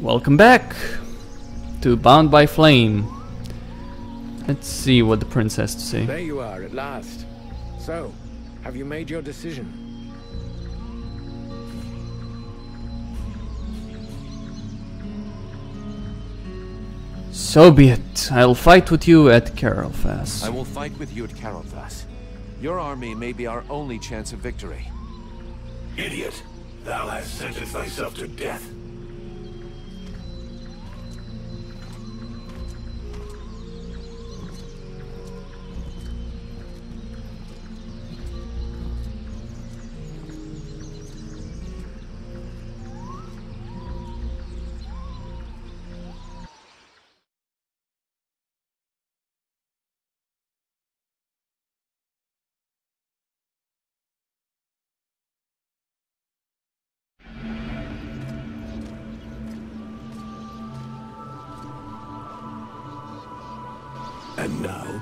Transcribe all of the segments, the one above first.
Welcome back to Bound by Flame. Let's see what the prince has to say. There you are at last. So, have you made your decision? So be it. I'll fight with you at Carolfas. I will fight with you at Carolfas. Your army may be our only chance of victory. Idiot! Thou hast sentenced thyself to death. And now?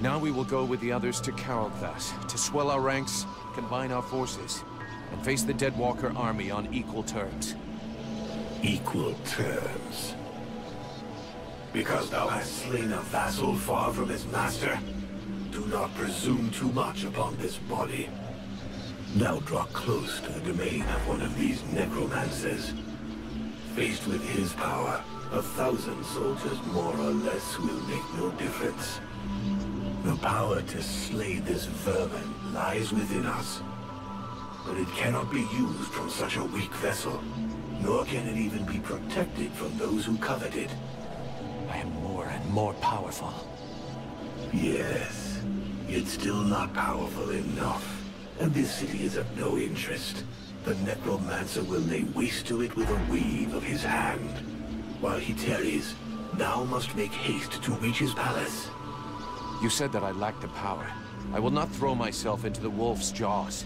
Now we will go with the others to Carolfas, to swell our ranks, combine our forces, and face the Deadwalker army on equal terms. Equal terms? Because thou hast slain a vassal far from his master? Do not presume too much upon this body. Now draw close to the domain of one of these necromancers. Faced with his power, 1,000 soldiers more or less will make no difference. The power to slay this vermin lies within us. But it cannot be used from such a weak vessel, nor can it even be protected from those who covet it. I am more and more powerful. Yes, yet still not powerful enough. And this city is of no interest. The necromancer will lay waste to it with a wave of his hand. While he tarries, thou must make haste to reach his palace. You said that I lacked the power. I will not throw myself into the wolf's jaws.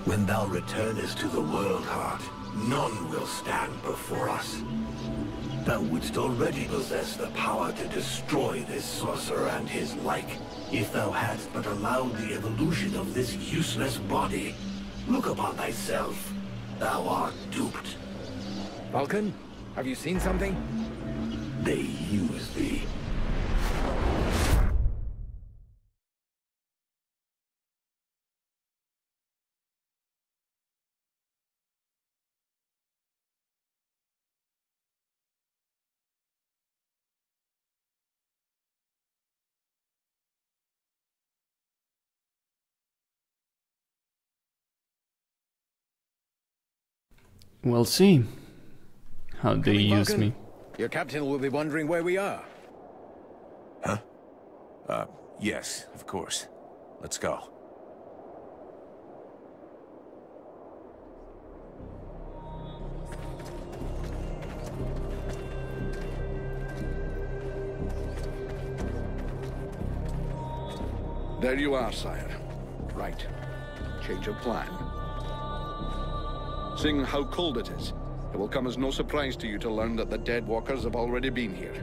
When thou returnest to the world heart, none will stand before us. Thou wouldst already possess the power to destroy this sorcerer and his like, if thou hadst but allowed the evolution of this useless body. Look upon thyself. Thou art duped. Vulcan, have you seen something? They use thee. We'll see how they Coming, use Vulcan? me. Your captain will be wondering where we are. Huh? Yes, of course. Let's go. There you are, sire. Right. Change of plan. Seeing how cold it is, it will come as no surprise to you to learn that the Deadwalkers have already been here.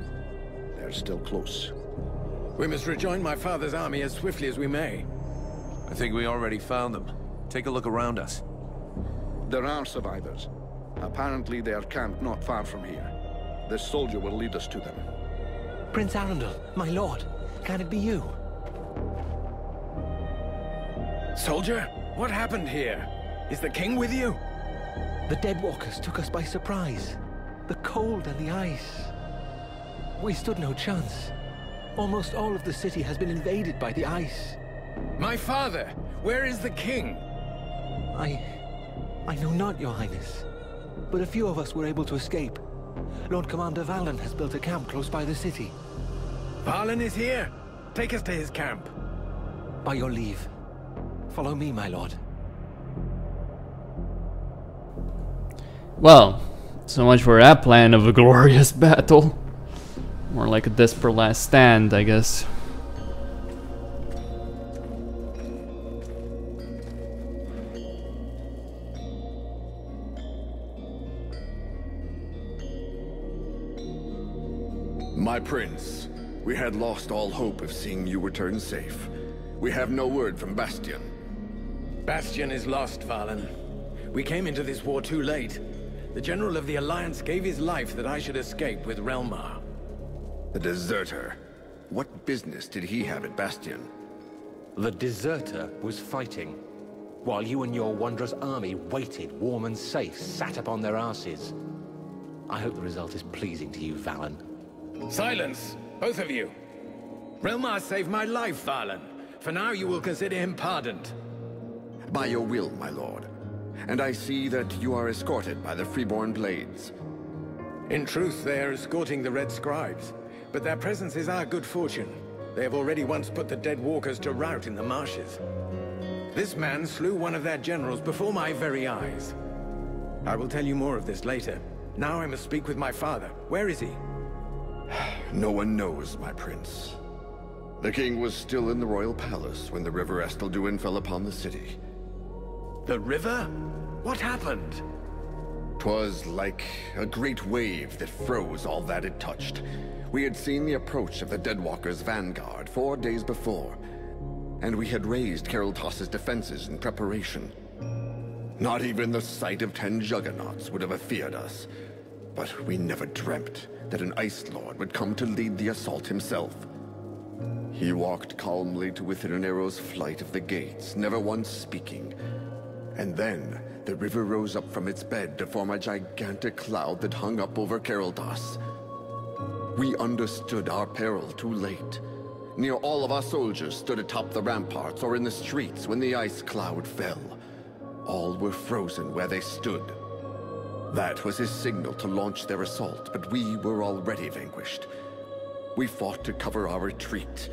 They're still close. We must rejoin my father's army as swiftly as we may. I think we already found them. Take a look around us. There are survivors. Apparently they are camped not far from here. This soldier will lead us to them. Prince Arundel, my lord, can it be you? Soldier, what happened here? Is the king with you? The Deadwalkers took us by surprise. The cold and the ice. We stood no chance. Almost all of the city has been invaded by the ice. My father! Where is the king? I know not, your highness. But a few of us were able to escape. Lord Commander Valen has built a camp close by the city. Valen is here. Take us to his camp. By your leave. Follow me, my lord. Well, so much for that plan of a glorious battle. More like a desperate last stand, I guess. My prince, we had lost all hope of seeing you return safe. We have no word from Bastion. Bastion is lost, Valen. We came into this war too late. The General of the Alliance gave his life that I should escape with Relmar. The deserter. What business did he have at Bastion? The deserter was fighting, while you and your wondrous army waited, warm and safe, sat upon their asses. I hope the result is pleasing to you, Valen. Silence, both of you. Relmar saved my life, Valen. For now, you will consider him pardoned. By your will, my lord. And I see that you are escorted by the Freeborn Blades. In truth, they are escorting the Red Scribes, but their presence is our good fortune. They have already once put the Deadwalkers to rout in the marshes. This man slew one of their generals before my very eyes. I will tell you more of this later. Now I must speak with my father. Where is he? No one knows, my prince. The king was still in the royal palace when the river Estelduin fell upon the city. The river? What happened? 'Twas like a great wave that froze all that it touched. We had seen the approach of the Deadwalkers' vanguard 4 days before, and we had raised Kariltas's defenses in preparation. Not even the sight of 10 juggernauts would have feared us, but we never dreamt that an Ice Lord would come to lead the assault himself. He walked calmly to within an arrow's flight of the gates, never once speaking. And then, the river rose up from its bed to form a gigantic cloud that hung up over Kariltas. We understood our peril too late. Near all of our soldiers stood atop the ramparts or in the streets when the ice cloud fell. All were frozen where they stood. That was his signal to launch their assault, but we were already vanquished. We fought to cover our retreat.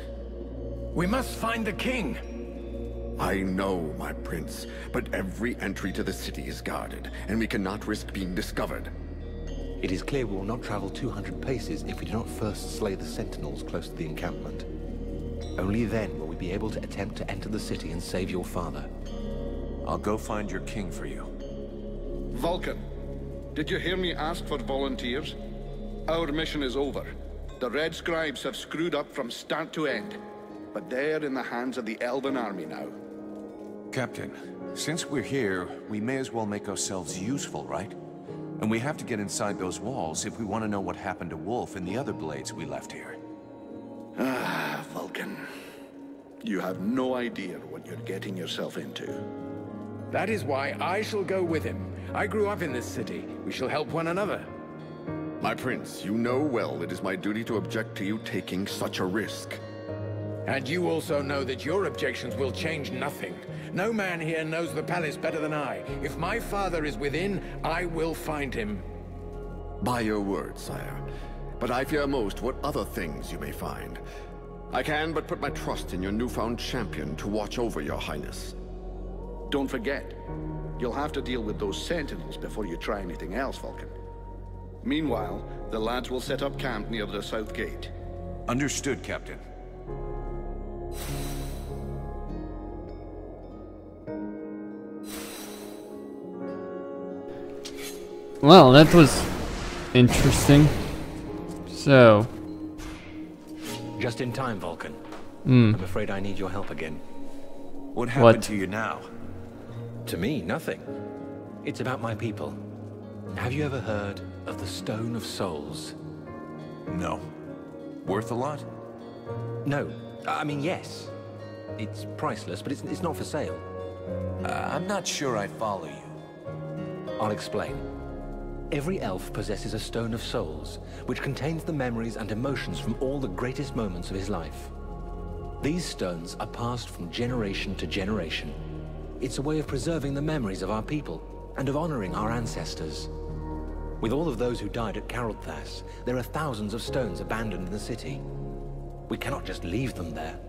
We must find the king! I know, my prince, but every entry to the city is guarded, and we cannot risk being discovered. It is clear we will not travel 200 paces if we do not first slay the sentinels close to the encampment. Only then will we be able to attempt to enter the city and save your father. I'll go find your king for you. Vulcan, did you hear me ask for volunteers? Our mission is over. The Red Scribes have screwed up from start to end, but they're in the hands of the Elven army now. Captain, since we're here, we may as well make ourselves useful, right? And we have to get inside those walls if we want to know what happened to Wolf and the other blades we left here. Ah, Vulcan. You have no idea what you're getting yourself into. That is why I shall go with him. I grew up in this city. We shall help one another. My prince, you know well it is my duty to object to you taking such a risk. And you also know that your objections will change nothing. No man here knows the palace better than I. If my father is within, I will find him. By your word, sire. But I fear most what other things you may find. I can but put my trust in your newfound champion to watch over your highness. Don't forget, you'll have to deal with those sentinels before you try anything else, Vulcan. Meanwhile, the lads will set up camp near the south gate. Understood, Captain. Well, that was interesting. So... Just in time, Vulcan. I'm afraid I need your help again. What happened to you now? To me, nothing. It's about my people. Have you ever heard of the Stone of Souls? No. Worth a lot? No. I mean, yes. It's priceless, but it's not for sale. I'm not sure I follow you. I'll explain. Every elf possesses a Stone of Souls, which contains the memories and emotions from all the greatest moments of his life. These stones are passed from generation to generation. It's a way of preserving the memories of our people and of honoring our ancestors. With all of those who died at Kariltas, there are thousands of stones abandoned in the city. We cannot just leave them there.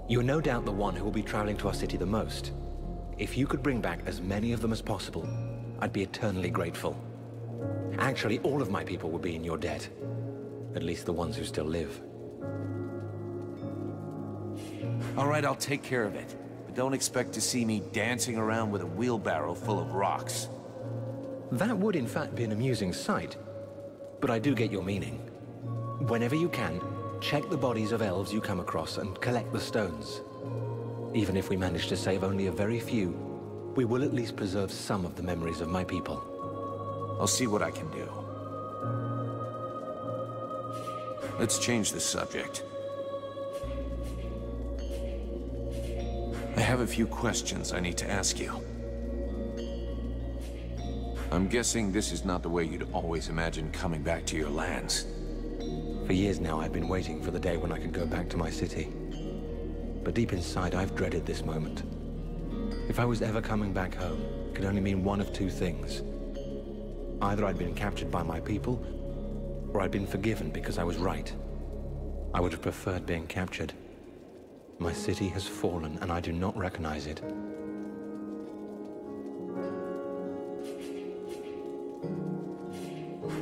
You're no doubt the one who will be traveling to our city the most. If you could bring back as many of them as possible, I'd be eternally grateful. Actually, all of my people would be in your debt. At least the ones who still live. All right, I'll take care of it. But don't expect to see me dancing around with a wheelbarrow full of rocks. That would in fact be an amusing sight. But I do get your meaning. Whenever you can, check the bodies of elves you come across and collect the stones. Even if we manage to save only a very few, we will at least preserve some of the memories of my people. I'll see what I can do. Let's change the subject. I have a few questions I need to ask you. I'm guessing this is not the way you'd always imagine coming back to your lands. For years now, I've been waiting for the day when I could go back to my city. But deep inside, I've dreaded this moment. If I was ever coming back home, it could only mean one of two things. Either I'd been captured by my people, or I'd been forgiven because I was right. I would have preferred being captured. My city has fallen, and I do not recognize it.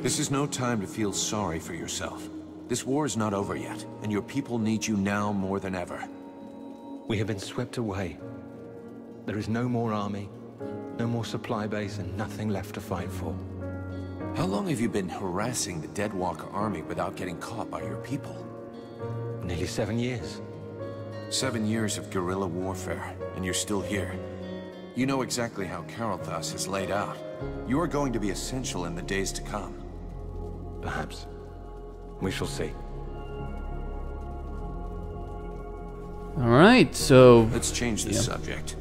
This is no time to feel sorry for yourself. This war is not over yet, and your people need you now more than ever. We have been swept away. There is no more army, no more supply base, and nothing left to fight for. How long have you been harassing the Deadwalker army without getting caught by your people? Nearly 7 years. 7 years of guerrilla warfare, and you're still here. You know exactly how Carolthas is laid out. You are going to be essential in the days to come. Perhaps. We shall see. Alright, so Let's change the subject.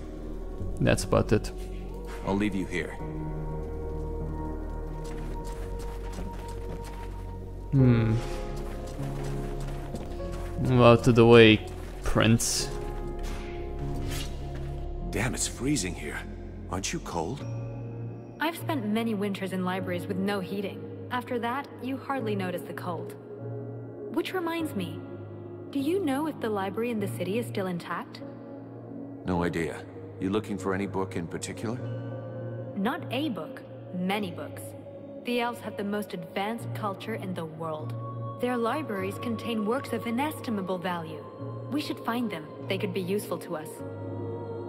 that's about it. I'll leave you here. Move out of the way, Prince. Damn, it's freezing here. Aren't you cold? I've spent many winters in libraries with no heating. After that, you hardly notice the cold. Which reminds me, do you know if the library in the city is still intact? No idea. You looking for any book in particular? Not a book, many books. The elves have the most advanced culture in the world. Their libraries contain works of inestimable value. We should find them. They could be useful to us.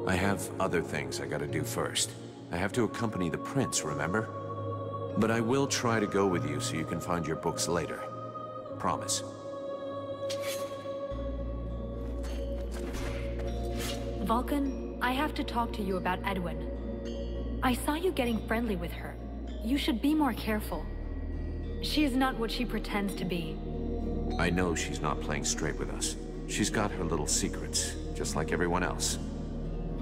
I have other things I gotta do first. I have to accompany the prince, remember? But I will try to go with you so you can find your books later. Promise. Vulcan, I have to talk to you about Edwin. I saw you getting friendly with her. You should be more careful. She is not what she pretends to be. I know she's not playing straight with us. She's got her little secrets, just like everyone else.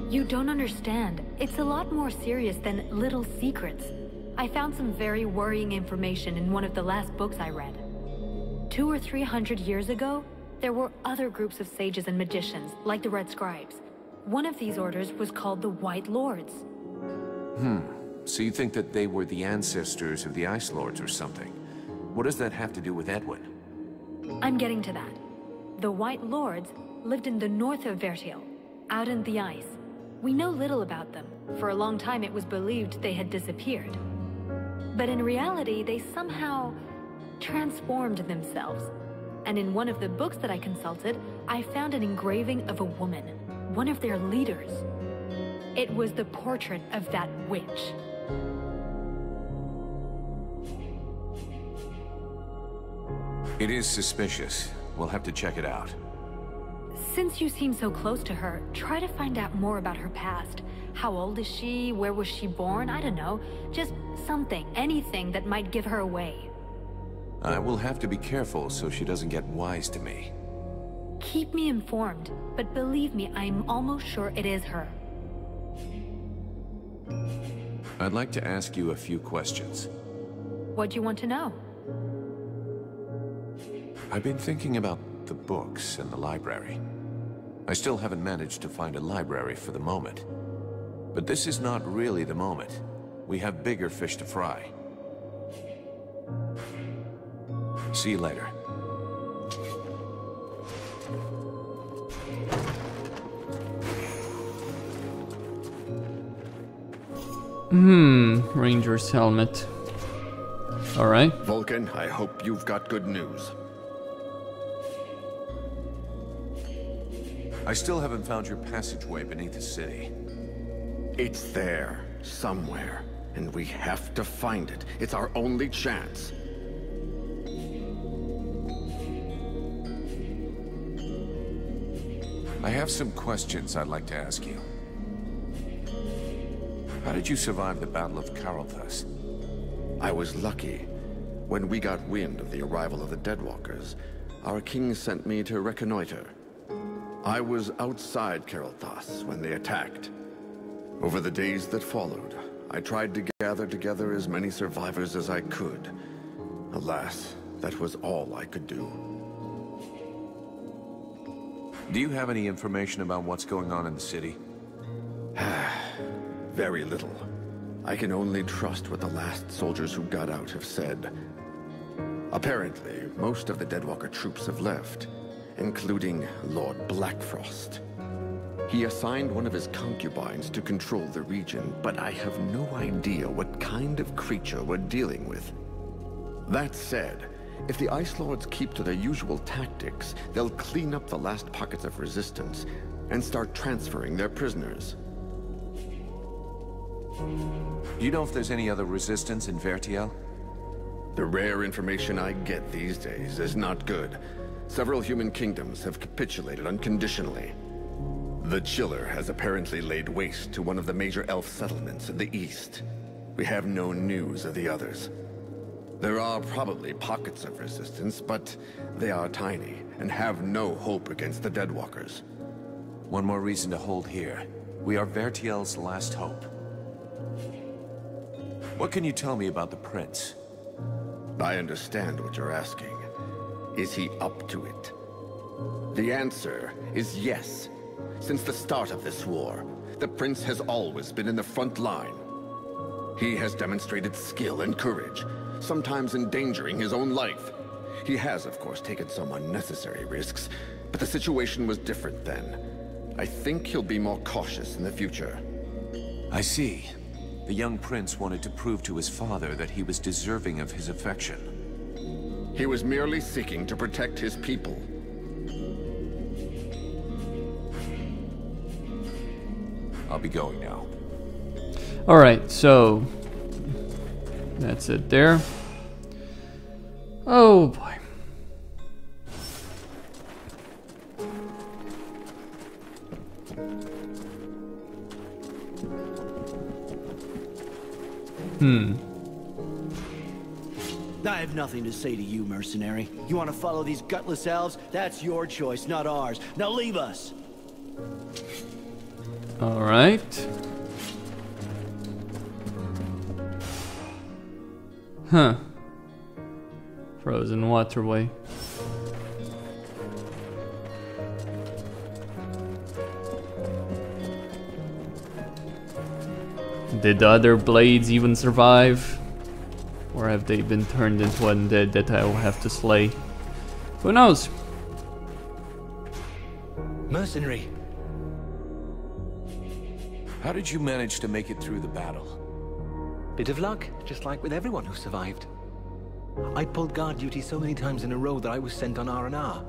You don't understand. It's a lot more serious than little secrets. I found some very worrying information in one of the last books I read. 200 or 300 years ago, there were other groups of sages and magicians, like the Red Scribes. One of these orders was called the White Lords. So you think that they were the ancestors of the Ice Lords or something? What does that have to do with Edwin? I'm getting to that. The White Lords lived in the north of Vertil, out in the ice. We know little about them. For a long time it was believed they had disappeared. But in reality, they somehow transformed themselves. And in one of the books that I consulted, I found an engraving of a woman, one of their leaders. It was the portrait of that witch. It is suspicious. We'll have to check it out. Since you seem so close to her, try to find out more about her past. How old is she? Where was she born? I don't know. Just something, anything that might give her away. I will have to be careful so she doesn't get wise to me. Keep me informed, but believe me, I'm almost sure it is her. I'd like to ask you a few questions. What do you want to know? I've been thinking about the books in the library. I still haven't managed to find a library for the moment. But this is not really the moment. We have bigger fish to fry. See you later. Ranger's helmet. Alright. Vulcan, I hope you've got good news. I still haven't found your passageway beneath the city. It's there, somewhere, and we have to find it. It's our only chance. I have some questions I'd like to ask you. How did you survive the Battle of Carolthus? I was lucky. When we got wind of the arrival of the Deadwalkers, our king sent me to reconnoiter. I was outside Carolthus when they attacked. Over the days that followed, I tried to gather together as many survivors as I could. Alas, that was all I could do. Do you have any information about what's going on in the city? Very little. I can only trust what the last soldiers who got out have said. Apparently, most of the Deadwalker troops have left, including Lord Blackfrost. He assigned one of his concubines to control the region, but I have no idea what kind of creature we're dealing with. That said, if the Ice Lords keep to their usual tactics, they'll clean up the last pockets of resistance and start transferring their prisoners. Do you know if there's any other resistance in Vertiel? The rare information I get these days is not good. Several human kingdoms have capitulated unconditionally. The Chiller has apparently laid waste to one of the major elf settlements in the east. We have no news of the others. There are probably pockets of resistance, but they are tiny and have no hope against the Deadwalkers. One more reason to hold here. We are Vertiel's last hope. What can you tell me about the Prince? I understand what you're asking. Is he up to it? The answer is yes. Since the start of this war, the Prince has always been in the front line. He has demonstrated skill and courage, sometimes endangering his own life. He has, of course, taken some unnecessary risks, but the situation was different then. I think he'll be more cautious in the future. I see. The young prince wanted to prove to his father that he was deserving of his affection. He was merely seeking to protect his people. I'll be going now. Alright, so that's it there. Oh boy. I have nothing to say to you, mercenary. You want to follow these gutless elves? That's your choice, not ours. Now leave us! Alright. Huh. Frozen waterway. Did the other blades even survive? Or have they been turned into undead that I will have to slay? Who knows? Mercenary. How did you manage to make it through the battle? Bit of luck, just like with everyone who survived. I pulled guard duty so many times in a row that I was sent on R&R.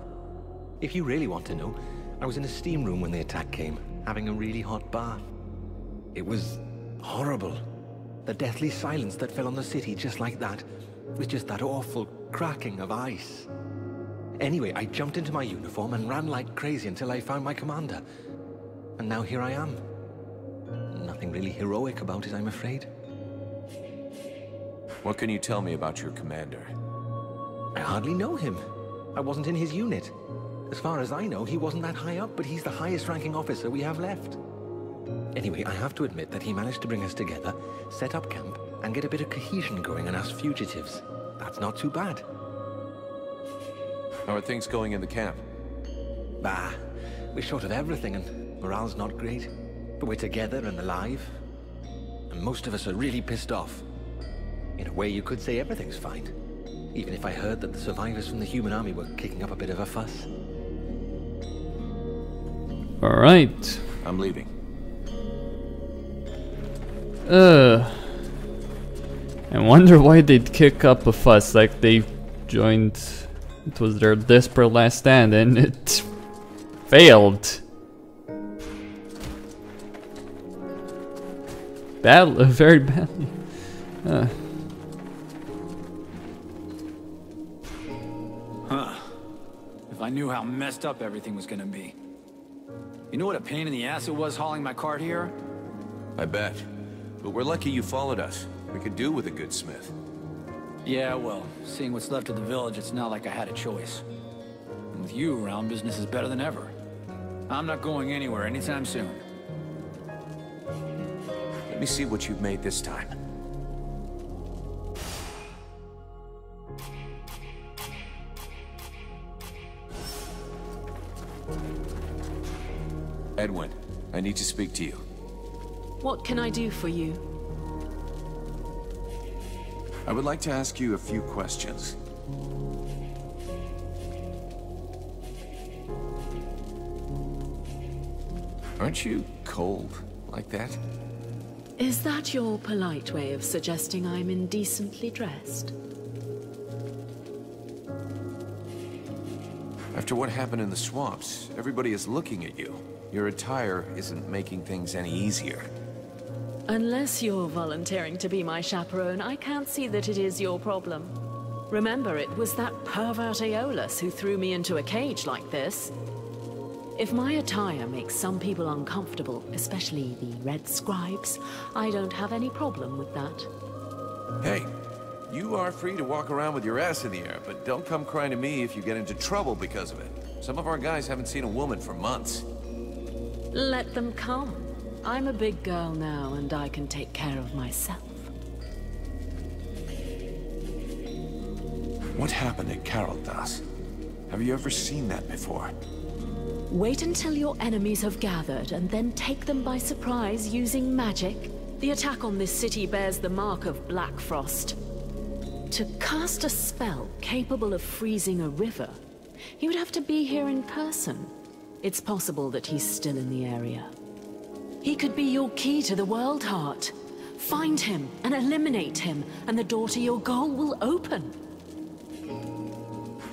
If you really want to know, I was in a steam room when the attack came, having a really hot bath. It was horrible. The deathly silence that fell on the city just like that, with just that awful cracking of ice. Anyway, I jumped into my uniform and ran like crazy until I found my commander. And now here I am. Nothing really heroic about it, I'm afraid. What can you tell me about your commander? I hardly know him. I wasn't in his unit. As far as I know, he wasn't that high up, but he's the highest ranking officer we have left. Anyway, I have to admit that he managed to bring us together, set up camp, and get a bit of cohesion going in us fugitives. That's not too bad. How are things going in the camp? Bah, we're short of everything and morale's not great. But we're together and alive. And most of us are really pissed off. In a way, you could say everything's fine. Even if I heard that the survivors from the human army were kicking up a bit of a fuss. Alright. I'm leaving. I wonder why they'd kick up a fuss, like they joined, it was their desperate last stand and it failed. Very badly. Huh. If I knew how messed up everything was gonna be. You know what a pain in the ass it was hauling my cart here? I bet. But we're lucky you followed us. We could do with a good smith. Yeah, well, seeing what's left of the village, it's not like I had a choice. And with you around, business is better than ever. I'm not going anywhere anytime soon. Let me see what you've made this time. Edwin, I need to speak to you. What can I do for you? I would like to ask you a few questions. Aren't you cold like that? Is that your polite way of suggesting I'm indecently dressed? After what happened in the swamps, everybody is looking at you. Your attire isn't making things any easier. Unless you're volunteering to be my chaperone, I can't see that it is your problem. Remember, it was that pervert Aeolus who threw me into a cage like this. If my attire makes some people uncomfortable, especially the Red Scribes, I don't have any problem with that. Hey, you are free to walk around with your ass in the air, but don't come crying to me if you get into trouble because of it. Some of our guys haven't seen a woman for months. Let them come. I'm a big girl now, and I can take care of myself. What happened at Caroldas? Have you ever seen that before? Wait until your enemies have gathered, and then take them by surprise using magic. The attack on this city bears the mark of Black Frost. To cast a spell capable of freezing a river, he would have to be here in person. It's possible that he's still in the area. He could be your key to the World Heart. Find him and eliminate him, and the door to your goal will open.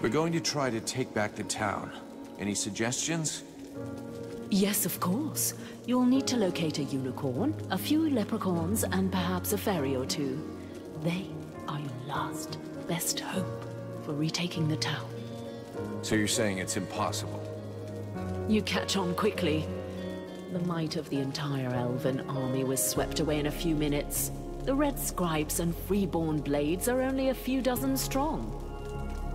We're going to try to take back the town. Any suggestions? Yes, of course. You'll need to locate a unicorn, a few leprechauns, and perhaps a fairy or two. They are your last, best hope for retaking the town. So you're saying it's impossible? You catch on quickly. The might of the entire Elven army was swept away in a few minutes. The Red Scribes and Freeborn Blades are only a few dozen strong.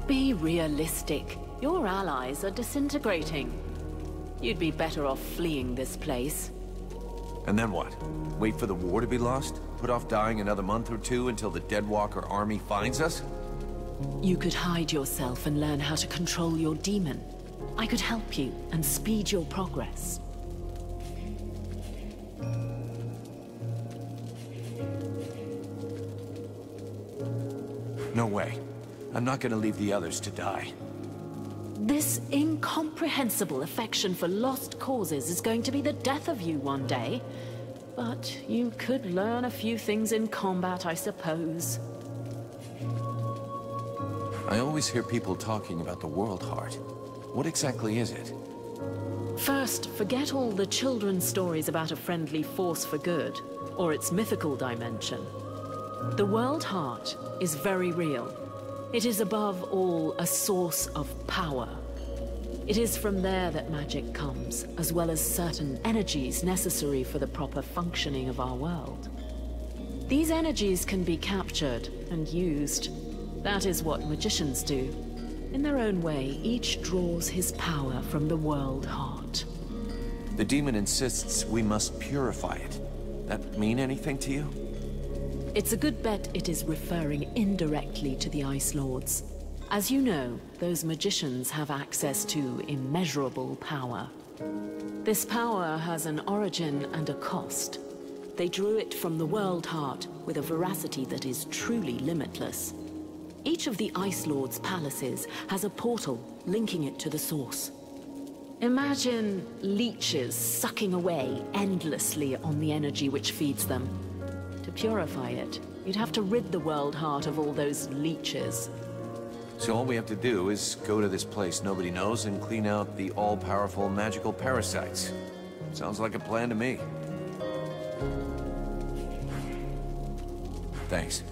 Be realistic. Your allies are disintegrating. You'd be better off fleeing this place. And then what? Wait for the war to be lost? Put off dying another month or two until the Deadwalker army finds us? You could hide yourself and learn how to control your demon. I could help you and speed your progress. No way. I'm not gonna leave the others to die. This incomprehensible affection for lost causes is going to be the death of you one day. But you could learn a few things in combat, I suppose. I always hear people talking about the World Heart. What exactly is it? First, forget all the children's stories about a friendly force for good, or its mythical dimension. The World Heart is very real. It is above all a source of power. It is from there that magic comes, as well as certain energies necessary for the proper functioning of our world. These energies can be captured and used. That is what magicians do. In their own way, each draws his power from the World Heart. The demon insists we must purify it. That mean anything to you? It's a good bet it is referring indirectly to the Ice Lords. As you know, those magicians have access to immeasurable power. This power has an origin and a cost. They drew it from the World Heart with a veracity that is truly limitless. Each of the Ice Lords' palaces has a portal linking it to the source. Imagine leeches sucking away endlessly on the energy which feeds them. To purify it, you'd have to rid the World Heart of all those leeches. So all we have to do is go to this place nobody knows and clean out the all-powerful magical parasites. Sounds like a plan to me. Thanks.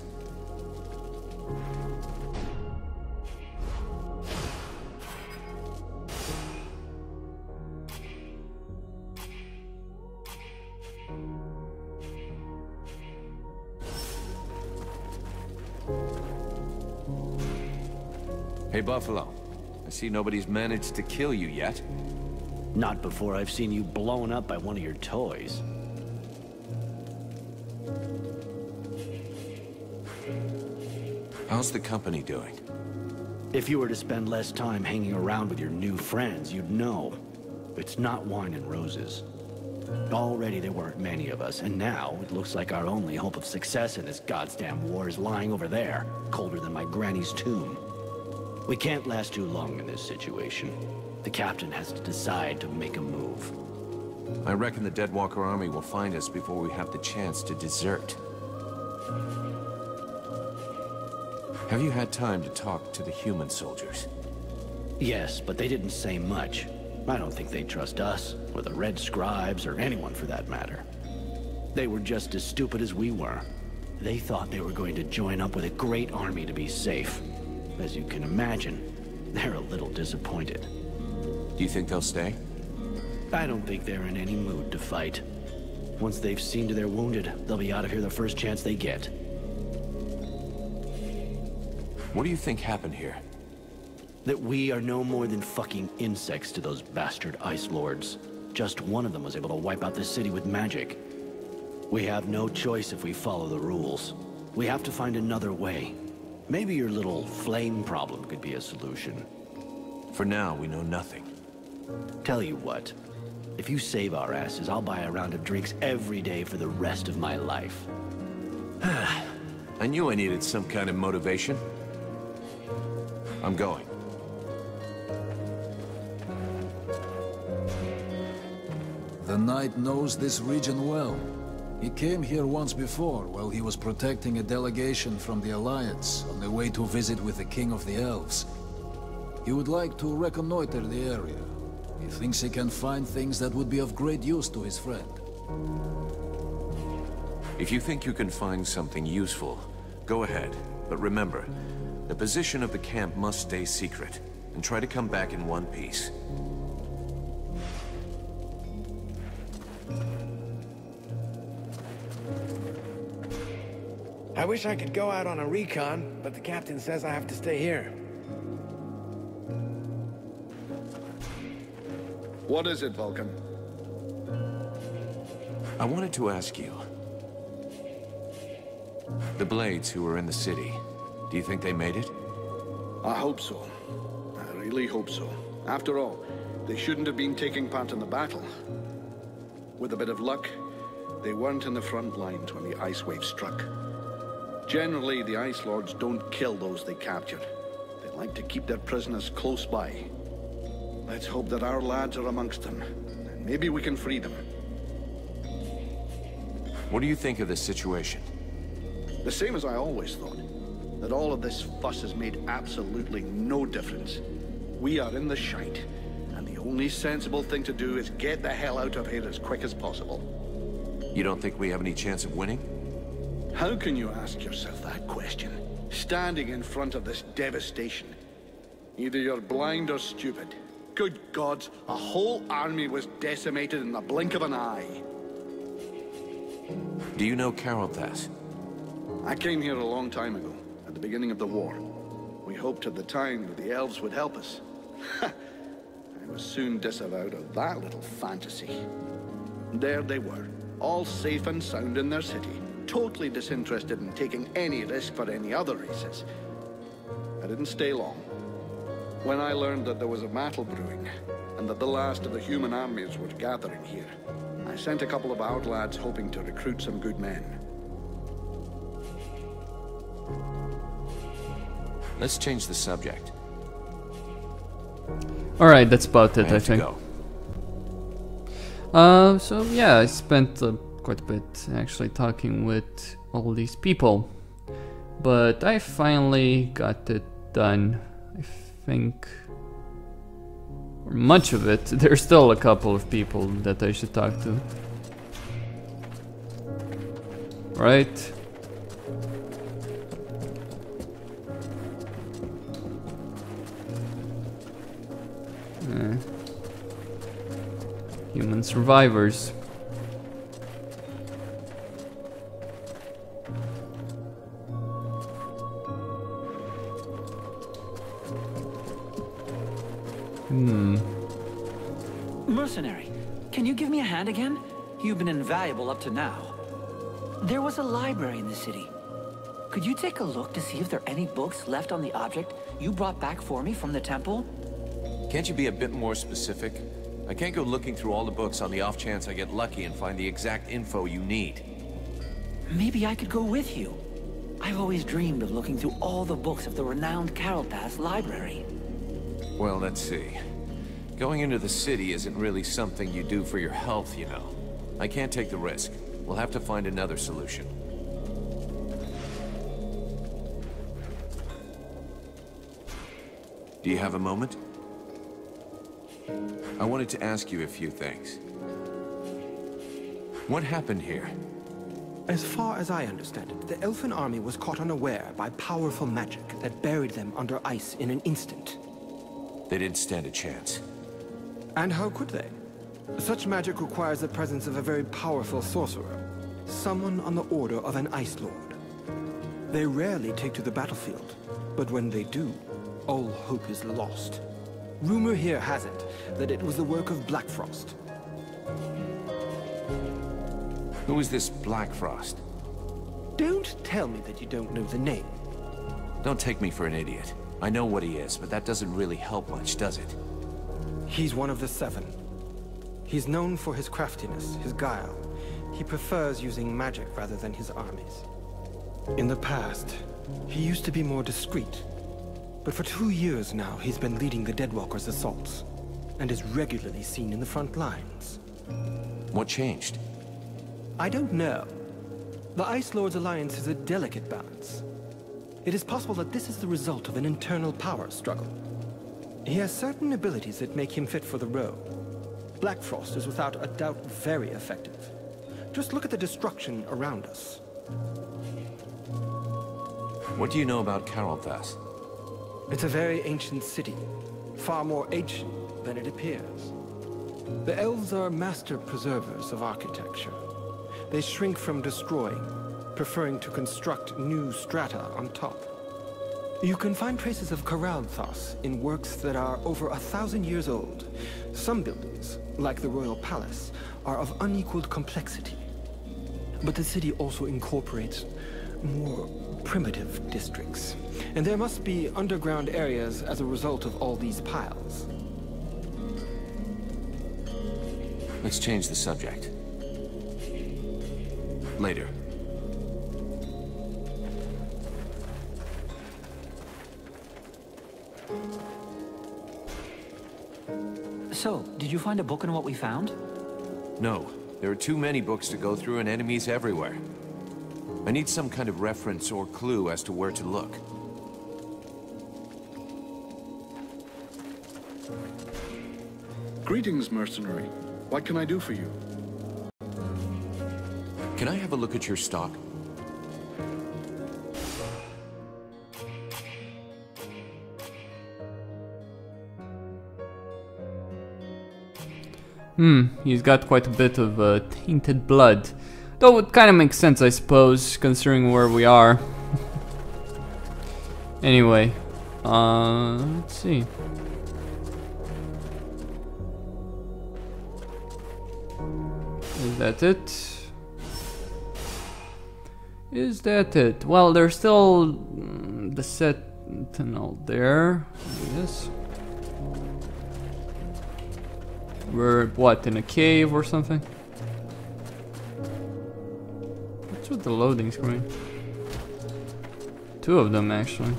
Hey, Buffalo. I see nobody's managed to kill you yet. Not before I've seen you blown up by one of your toys. How's the company doing? If you were to spend less time hanging around with your new friends, you'd know. It's not wine and roses. Already there weren't many of us, and now it looks like our only hope of success in this goddamn war is lying over there, colder than my granny's tomb. We can't last too long in this situation. The captain has to decide to make a move. I reckon the Deadwalker army will find us before we have the chance to desert. Have you had time to talk to the human soldiers? Yes, but they didn't say much. I don't think they trust us, or the Red Scribes, or anyone for that matter. They were just as stupid as we were. They thought they were going to join up with a great army to be safe. As you can imagine, they're a little disappointed. Do you think they'll stay? I don't think they're in any mood to fight. Once they've seen to their wounded, they'll be out of here the first chance they get. What do you think happened here? That we are no more than fucking insects to those bastard Ice Lords. Just one of them was able to wipe out this city with magic. We have no choice if we follow the rules. We have to find another way. Maybe your little flame problem could be a solution. For now, we know nothing. Tell you what, if you save our asses, I'll buy a round of drinks every day for the rest of my life. I knew I needed some kind of motivation. I'm going. The Knight knows this region well. He came here once before while he was protecting a delegation from the Alliance on their way to visit with the King of the Elves. He would like to reconnoiter the area. He thinks he can find things that would be of great use to his friend. If you think you can find something useful, go ahead. But remember, the position of the camp must stay secret, and try to come back in one piece. I wish I could go out on a recon, but the captain says I have to stay here. What is it, Vulcan? I wanted to ask you. The Blades who were in the city, do you think they made it? I hope so. I really hope so. After all, they shouldn't have been taking part in the battle. With a bit of luck, they weren't in the front lines when the ice wave struck. Generally, the Ice Lords don't kill those they capture. They like to keep their prisoners close by. Let's hope that our lads are amongst them, and maybe we can free them. What do you think of this situation? The same as I always thought. That all of this fuss has made absolutely no difference. We are in the shite, and the only sensible thing to do is get the hell out of here as quick as possible. You don't think we have any chance of winning? How can you ask yourself that question, standing in front of this devastation? Either you're blind or stupid. Good gods, a whole army was decimated in the blink of an eye. Do you know Carolthas? I came here a long time ago, at the beginning of the war. We hoped at the time that the elves would help us. I was soon disavowed of that little fantasy. There they were, all safe and sound in their city, totally disinterested in taking any risk for any other races. I didn't stay long. When I learned that there was a battle brewing, and that the last of the human armies were gathering here, I sent a couple of our lads hoping to recruit some good men. Let's change the subject. Alright, that's about it, I have to think. go. So yeah, I spent quite a bit actually talking with all these people. But I finally got it done, I think. Or much of it. There's still a couple of people that I should talk to. Right? Human survivors. Mercenary, can you give me a hand again? You've been invaluable up to now. There was a library in the city. Could you take a look to see if there are any books left on the object you brought back for me from the temple? Can't you be a bit more specific? I can't go looking through all the books on the off chance I get lucky and find the exact info you need. Maybe I could go with you. I've always dreamed of looking through all the books of the renowned Carolthas library. Well, let's see. Going into the city isn't really something you do for your health, you know. I can't take the risk. We'll have to find another solution. Do you have a moment? I wanted to ask you a few things. What happened here? As far as I understand it, the Elfin army was caught unaware by powerful magic that buried them under ice in an instant. They didn't stand a chance. And how could they? Such magic requires the presence of a very powerful sorcerer, someone on the order of an Ice Lord. They rarely take to the battlefield, but when they do, all hope is lost. Rumor here has it that it was the work of Blackfrost. Who is this Blackfrost? Don't tell me that you don't know the name. Don't take me for an idiot. I know what he is, but that doesn't really help much, does it? He's one of the Seven. He's known for his craftiness, his guile. He prefers using magic rather than his armies. In the past, he used to be more discreet. But for 2 years now, he's been leading the Deadwalkers' assaults, and is regularly seen in the front lines. What changed? I don't know. The Ice Lord's alliance is a delicate balance. It is possible that this is the result of an internal power struggle. He has certain abilities that make him fit for the role. Blackfrost is without a doubt very effective. Just look at the destruction around us. What do you know about Carolthas? It's a very ancient city, far more ancient than it appears. The elves are master preservers of architecture. They shrink from destroying, preferring to construct new strata on top. You can find traces of Carolthas in works that are over 1,000 years old. Some buildings, like the Royal Palace, are of unequaled complexity. But the city also incorporates more primitive districts. And there must be underground areas as a result of all these piles. Let's change the subject. Later. So, did you find a book in what we found? No. There are too many books to go through and enemies everywhere. I need some kind of reference or clue as to where to look. Greetings, mercenary. What can I do for you? Can I have a look at your stock? He's got quite a bit of tainted blood. Though it kind of makes sense, I suppose, considering where we are. Anyway, let's see. Is that it? Is that it? Well, there's still the sentinel there. Yes. We're, what, in a cave or something? What's with the loading screen? 2 of them, actually.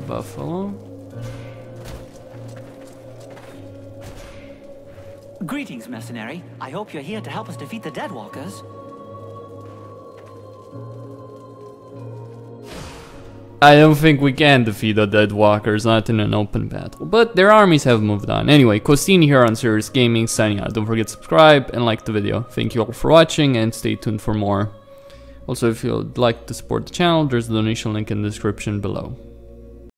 Buffalo. Greetings, mercenary. I hope you're here to help us defeat the Deadwalkers. I don't think we can defeat the Deadwalkers, not in an open battle, but their armies have moved on. Anyway, Costin here on Serious Gaming, signing out. Don't forget to subscribe and like the video. Thank you all for watching and stay tuned for more. Also, if you'd like to support the channel, there's a donation link in the description below.